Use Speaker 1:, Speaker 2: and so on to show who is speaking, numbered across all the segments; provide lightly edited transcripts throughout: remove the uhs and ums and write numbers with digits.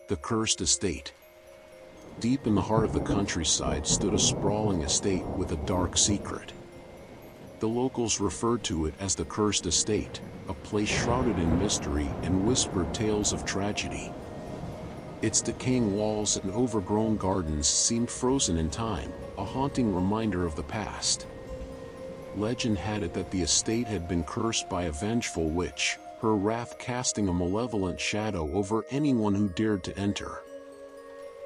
Speaker 1: The Cursed Estate. Deep in the heart of the countryside stood a sprawling estate with a dark secret. The locals referred to it as the Cursed Estate, a place shrouded in mystery and whispered tales of tragedy. Its decaying walls and overgrown gardens seemed frozen in time, a haunting reminder of the past. Legend had it that the estate had been cursed by a vengeful witch, her wrath casting a malevolent shadow over anyone who dared to enter.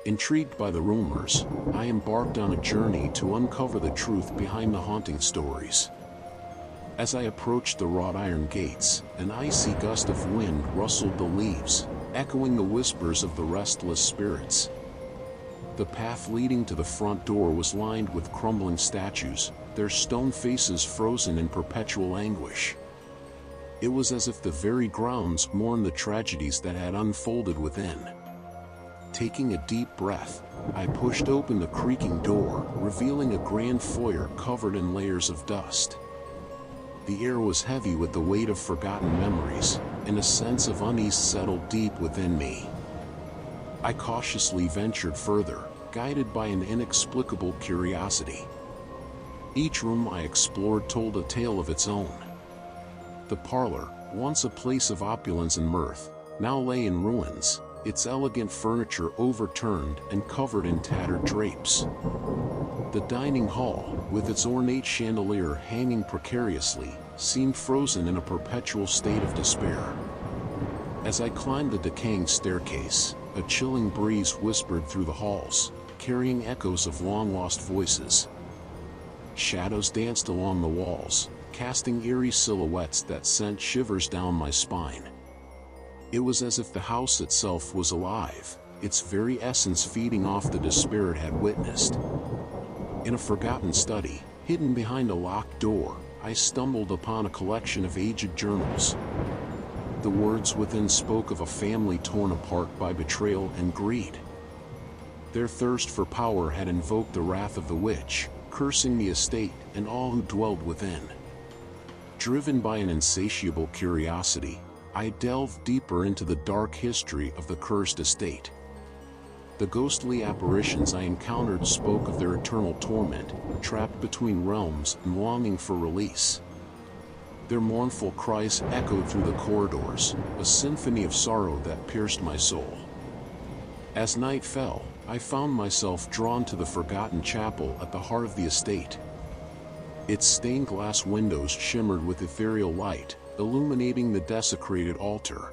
Speaker 1: Intrigued by the rumors, I embarked on a journey to uncover the truth behind the haunting stories. As I approached the wrought iron gates, an icy gust of wind rustled the leaves, echoing the whispers of the restless spirits. The path leading to the front door was lined with crumbling statues, their stone faces frozen in perpetual anguish. It was as if the very grounds mourned the tragedies that had unfolded within. Taking a deep breath, I pushed open the creaking door, revealing a grand foyer covered in layers of dust. The air was heavy with the weight of forgotten memories, and a sense of unease settled deep within me. I cautiously ventured further, guided by an inexplicable curiosity. Each room I explored told a tale of its own. The parlor, once a place of opulence and mirth, now lay in ruins, its elegant furniture overturned and covered in tattered drapes. The dining hall, with its ornate chandelier hanging precariously, seemed frozen in a perpetual state of despair. As I climbed the decaying staircase, a chilling breeze whispered through the halls, carrying echoes of long-lost voices. Shadows danced along the walls, casting eerie silhouettes that sent shivers down my spine. It was as if the house itself was alive, its very essence feeding off the despair it had witnessed. In a forgotten study, hidden behind a locked door, I stumbled upon a collection of aged journals. The words within spoke of a family torn apart by betrayal and greed. Their thirst for power had invoked the wrath of the witch, cursing the estate and all who dwelled within. Driven by an insatiable curiosity, I delved deeper into the dark history of the Cursed Estate. The ghostly apparitions I encountered spoke of their eternal torment, trapped between realms and longing for release. Their mournful cries echoed through the corridors, a symphony of sorrow that pierced my soul. As night fell, I found myself drawn to the forgotten chapel at the heart of the estate. Its stained glass windows shimmered with ethereal light, illuminating the desecrated altar.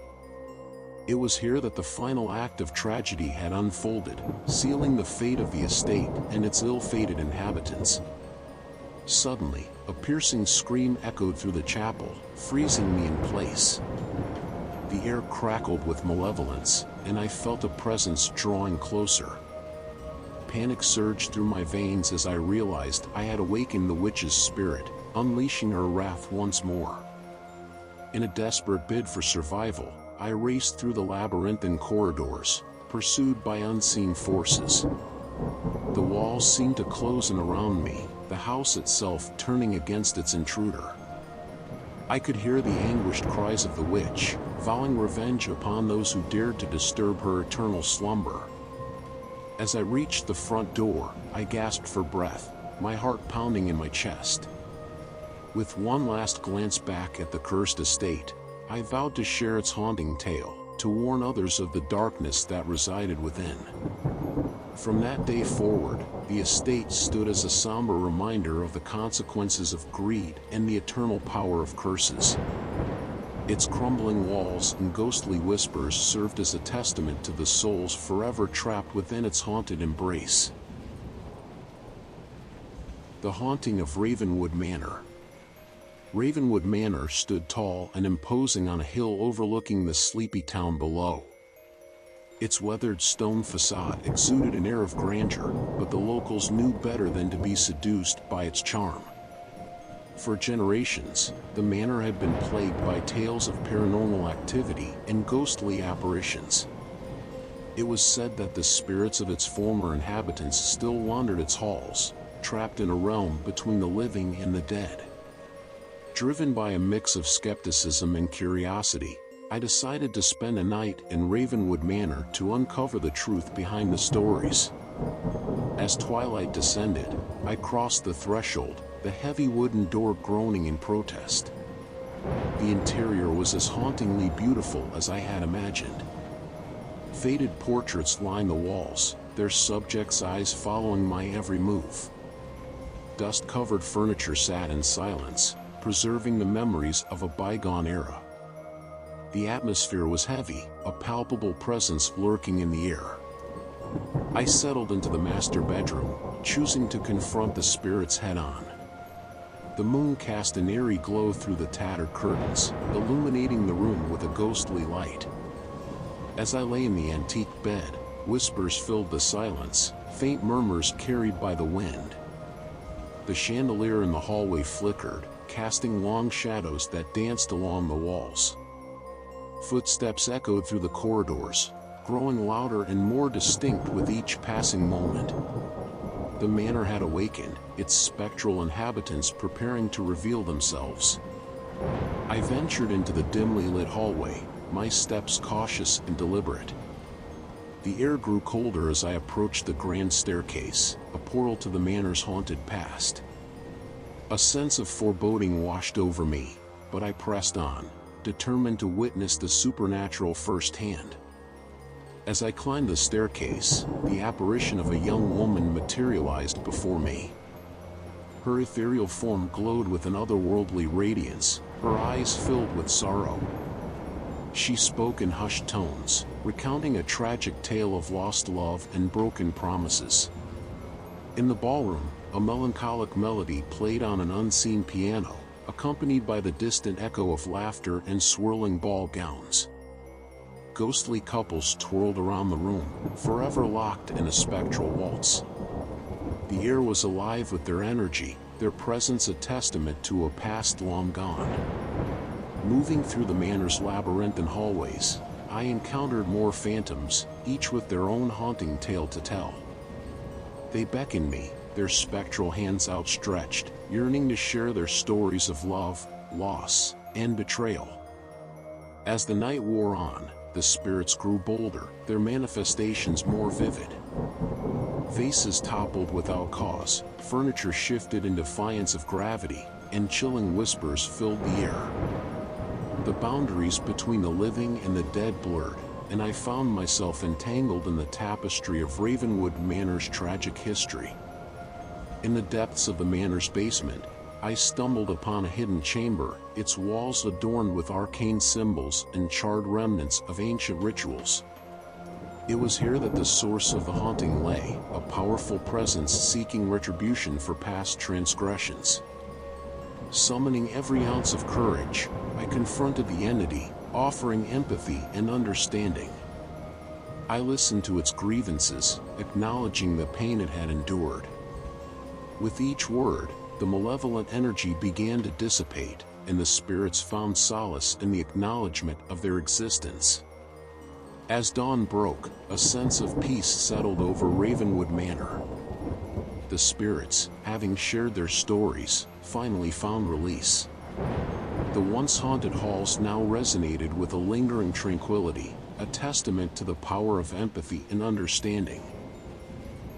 Speaker 1: It was here that the final act of tragedy had unfolded, sealing the fate of the estate and its ill-fated inhabitants. Suddenly, a piercing scream echoed through the chapel, freezing me in place. The air crackled with malevolence, and I felt a presence drawing closer. Panic surged through my veins as I realized I had awakened the witch's spirit, unleashing her wrath once more. In a desperate bid for survival, I raced through the labyrinthine corridors, pursued by unseen forces. The walls seemed to close in around me, the house itself turning against its intruder. I could hear the anguished cries of the witch, vowing revenge upon those who dared to disturb her eternal slumber. As I reached the front door, I gasped for breath, my heart pounding in my chest. With one last glance back at the Cursed Estate, I vowed to share its haunting tale, to warn others of the darkness that resided within. From that day forward, the estate stood as a somber reminder of the consequences of greed and the eternal power of curses. Its crumbling walls and ghostly whispers served as a testament to the souls forever trapped within its haunted embrace. The Haunting of Ravenwood Manor. Ravenwood Manor stood tall and imposing on a hill overlooking the sleepy town below. Its weathered stone facade exuded an air of grandeur, but the locals knew better than to be seduced by its charm. For generations, the manor had been plagued by tales of paranormal activity and ghostly apparitions. It was said that the spirits of its former inhabitants still wandered its halls, trapped in a realm between the living and the dead. Driven by a mix of skepticism and curiosity, I decided to spend a night in Ravenwood Manor to uncover the truth behind the stories. As twilight descended, I crossed the threshold, the heavy wooden door groaning in protest. The interior was as hauntingly beautiful as I had imagined. Faded portraits lined the walls, their subjects' eyes following my every move. Dust-covered furniture sat in silence, preserving the memories of a bygone era. The atmosphere was heavy, a palpable presence lurking in the air. I settled into the master bedroom, choosing to confront the spirits head-on. The moon cast an eerie glow through the tattered curtains, illuminating the room with a ghostly light. As I lay in the antique bed, whispers filled the silence, faint murmurs carried by the wind. The chandelier in the hallway flickered, casting long shadows that danced along the walls. Footsteps echoed through the corridors, growing louder and more distinct with each passing moment. The manor had awakened, its spectral inhabitants preparing to reveal themselves. I ventured into the dimly lit hallway, my steps cautious and deliberate. The air grew colder as I approached the grand staircase, a portal to the manor's haunted past. A sense of foreboding washed over me, but I pressed on, determined to witness the supernatural firsthand. As I climbed the staircase, the apparition of a young woman materialized before me. Her ethereal form glowed with an otherworldly radiance, her eyes filled with sorrow. She spoke in hushed tones, recounting a tragic tale of lost love and broken promises. In the ballroom, a melancholic melody played on an unseen piano, accompanied by the distant echo of laughter and swirling ball gowns. Ghostly couples twirled around the room, forever locked in a spectral waltz. The air was alive with their energy, their presence a testament to a past long gone. Moving through the manor's labyrinthine hallways, I encountered more phantoms, each with their own haunting tale to tell. They beckoned me, their spectral hands outstretched, yearning to share their stories of love, loss, and betrayal. As the night wore on, the spirits grew bolder, their manifestations more vivid. Vases toppled without cause, furniture shifted in defiance of gravity, and chilling whispers filled the air. The boundaries between the living and the dead blurred, and I found myself entangled in the tapestry of Ravenwood Manor's tragic history. In the depths of the manor's basement, I stumbled upon a hidden chamber, its walls adorned with arcane symbols and charred remnants of ancient rituals. It was here that the source of the haunting lay, a powerful presence seeking retribution for past transgressions. Summoning every ounce of courage, I confronted the entity, offering empathy and understanding. I listened to its grievances, acknowledging the pain it had endured. With each word, the malevolent energy began to dissipate, and the spirits found solace in the acknowledgement of their existence. As dawn broke, a sense of peace settled over Ravenwood Manor. The spirits, having shared their stories, finally found release. The once haunted halls now resonated with a lingering tranquility, a testament to the power of empathy and understanding.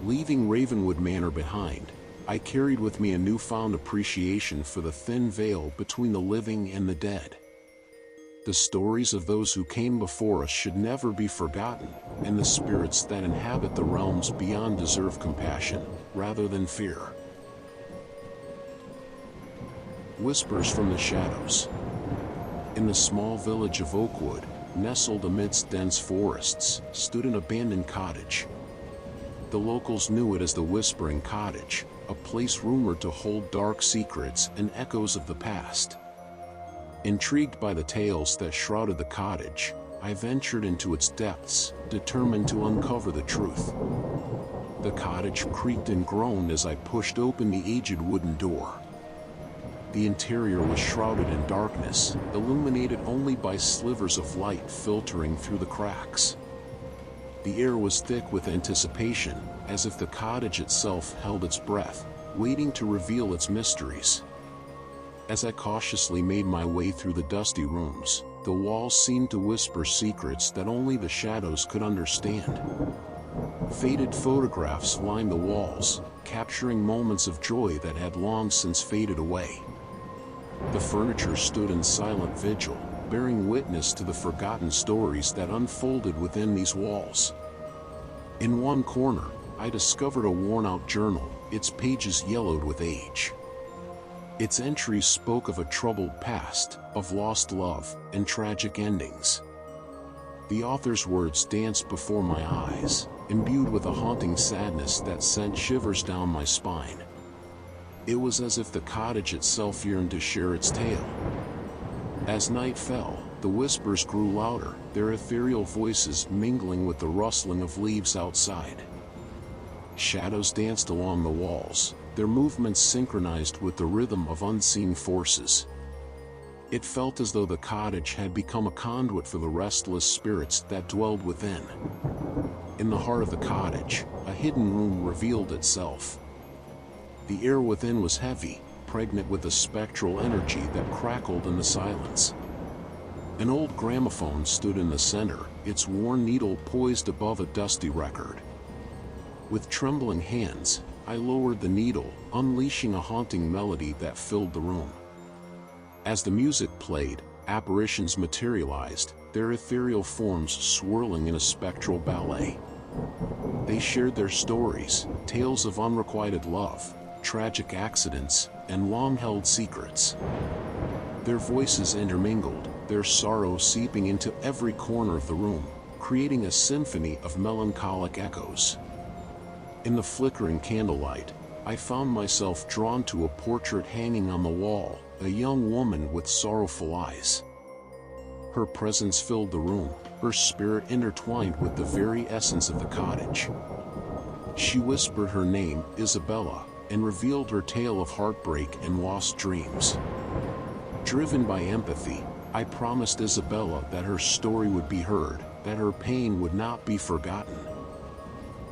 Speaker 1: Leaving Ravenwood Manor behind, I carried with me a newfound appreciation for the thin veil between the living and the dead. The stories of those who came before us should never be forgotten, and the spirits that inhabit the realms beyond deserve compassion, rather than fear. Whispers from the shadows. In the small village of Oakwood, nestled amidst dense forests, stood an abandoned cottage. The locals knew it as the Whispering Cottage, a place rumored to hold dark secrets and echoes of the past. Intrigued by the tales that shrouded the cottage, I ventured into its depths, determined to uncover the truth. The cottage creaked and groaned as I pushed open the aged wooden door. The interior was shrouded in darkness, illuminated only by slivers of light filtering through the cracks. The air was thick with anticipation, as if the cottage itself held its breath, waiting to reveal its mysteries. As I cautiously made my way through the dusty rooms, The walls seemed to whisper secrets that only the shadows could understand. Faded photographs lined the walls, capturing moments of joy that had long since faded away. The furniture stood in silent vigil, bearing witness to the forgotten stories that unfolded within these walls. In one corner, I discovered a worn-out journal, its pages yellowed with age. Its entries spoke of a troubled past, of lost love, and tragic endings. The author's words danced before my eyes, imbued with a haunting sadness that sent shivers down my spine. It was as if the cottage itself yearned to share its tale. As night fell, the whispers grew louder, their ethereal voices mingling with the rustling of leaves outside. Shadows danced along the walls, their movements synchronized with the rhythm of unseen forces. It felt as though the cottage had become a conduit for the restless spirits that dwelled within. In the heart of the cottage, a hidden room revealed itself. The air within was heavy, pregnant with a spectral energy that crackled in the silence. An old gramophone stood in the center, its worn needle poised above a dusty record. With trembling hands, I lowered the needle, unleashing a haunting melody that filled the room. As the music played, apparitions materialized, their ethereal forms swirling in a spectral ballet. They shared their stories, tales of unrequited love, tragic accidents, and long-held secrets. Their voices intermingled, their sorrow seeping into every corner of the room, creating a symphony of melancholic echoes. In the flickering candlelight, I found myself drawn to a portrait hanging on the wall, a young woman with sorrowful eyes. Her presence filled the room, her spirit intertwined with the very essence of the cottage. She whispered her name, Isabella, and revealed her tale of heartbreak and lost dreams. Driven by empathy, I promised Isabella that her story would be heard, that her pain would not be forgotten.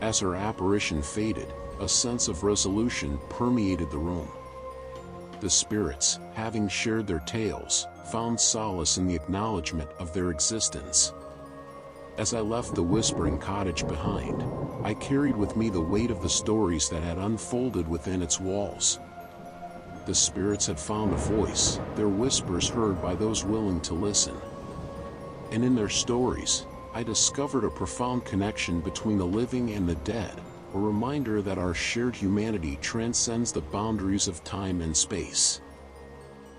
Speaker 1: As her apparition faded, a sense of resolution permeated the room. The spirits, having shared their tales, found solace in the acknowledgement of their existence. As I left the whispering cottage behind, I carried with me the weight of the stories that had unfolded within its walls. The spirits had found a voice, their whispers heard by those willing to listen. And in their stories, I discovered a profound connection between the living and the dead, a reminder that our shared humanity transcends the boundaries of time and space.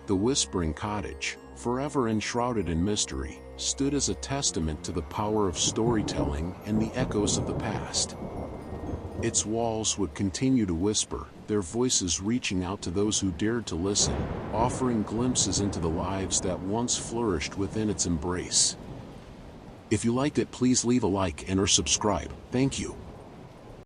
Speaker 1: The whispering cottage, forever enshrouded in mystery, stood as a testament to the power of storytelling and the echoes of the past. Its walls would continue to whisper, their voices reaching out to those who dared to listen, offering glimpses into the lives that once flourished within its embrace. If you liked it, please leave a like and/or subscribe. Thank you.